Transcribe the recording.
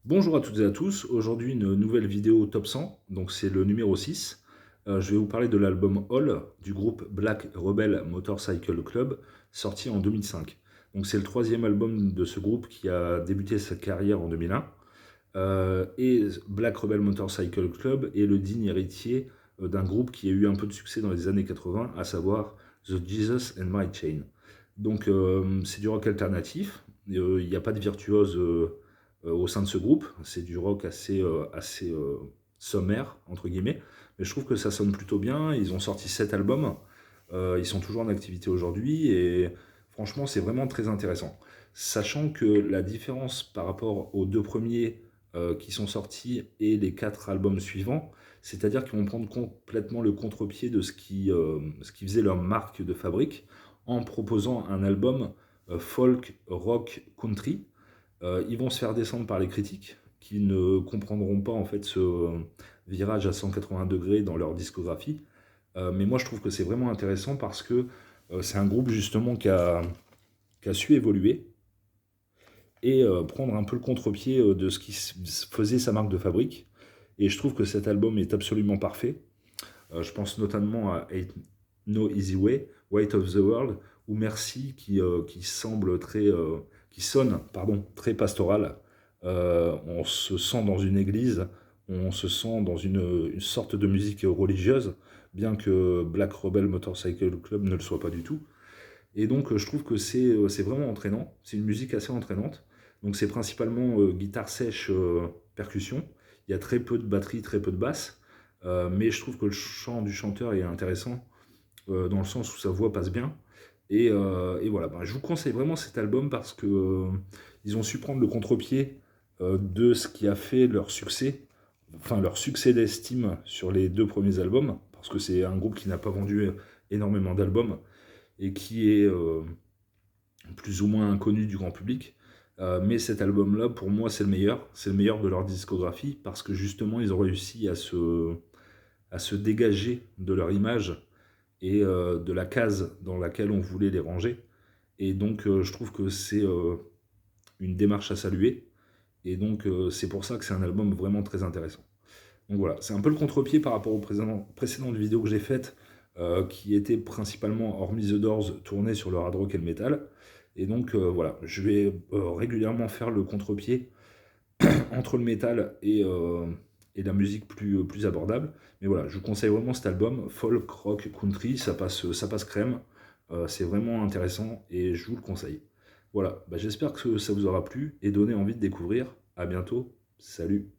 Bonjour à toutes et à tous, aujourd'hui une nouvelle vidéo top 100, donc c'est le numéro 6. Je vais vous parler de l'album All du groupe Black Rebel Motorcycle Club, sorti en 2005. Donc c'est le troisième album de ce groupe qui a débuté sa carrière en 2001. Et Black Rebel Motorcycle Club est le digne héritier d'un groupe qui a eu un peu de succès dans les années 80, à savoir The Jesus and My Chain. Donc c'est du rock alternatif, il n'y a pas de virtuose au sein de ce groupe, c'est du rock assez sommaire, entre guillemets, mais je trouve que ça sonne plutôt bien. Ils ont sorti 7 albums, ils sont toujours en activité aujourd'hui, et franchement c'est vraiment très intéressant. Sachant que la différence par rapport aux deux premiers qui sont sortis et les 4 albums suivants, c'est-à-dire qu'ils vont prendre complètement le contre-pied de ce qui faisait leur marque de fabrique, en proposant un album folk, rock, country. Ils vont se faire descendre par les critiques, qui ne comprendront pas en fait ce virage à 180 degrés dans leur discographie. Mais moi je trouve que c'est vraiment intéressant parce que c'est un groupe justement qui a su évoluer et prendre un peu le contre-pied de ce qui faisait sa marque de fabrique. Et je trouve que cet album est absolument parfait. Je pense notamment à Ain't No Easy Way, Weight of the World, ou Merci, qui semble qui sonne, pardon, très pastoral. On se sent dans une église, on se sent dans une sorte de musique religieuse, bien que Black Rebel Motorcycle Club ne le soit pas du tout. Et donc je trouve que c'est vraiment entraînant, c'est une musique assez entraînante. Donc c'est principalement guitare sèche, percussion. Il y a très peu de batterie, très peu de basse. Mais je trouve que le chant du chanteur est intéressant, dans le sens où sa voix passe bien. Et voilà, ben, je vous conseille vraiment cet album parce que ils ont su prendre le contre-pied de ce qui a fait leur succès, enfin leur succès d'estime sur les deux premiers albums, parce que c'est un groupe qui n'a pas vendu énormément d'albums et qui est plus ou moins inconnu du grand public. Mais cet album-là, pour moi, c'est le meilleur de leur discographie parce que justement, ils ont réussi à se dégager de leur image et de la case dans laquelle on voulait les ranger. Et donc, je trouve que c'est une démarche à saluer. Et donc, c'est pour ça que c'est un album vraiment très intéressant. Donc voilà, c'est un peu le contre-pied par rapport aux précédentes vidéos que j'ai faites, qui étaient principalement, hormis The Doors, tournées sur le hard rock et le metal. Et donc voilà, je vais régulièrement faire le contre-pied entre le métal et la musique plus abordable. Mais voilà, je vous conseille vraiment cet album, folk, rock, country, ça passe crème. C'est vraiment intéressant et je vous le conseille. Voilà, bah, j'espère que ça vous aura plu et donné envie de découvrir. À bientôt, salut!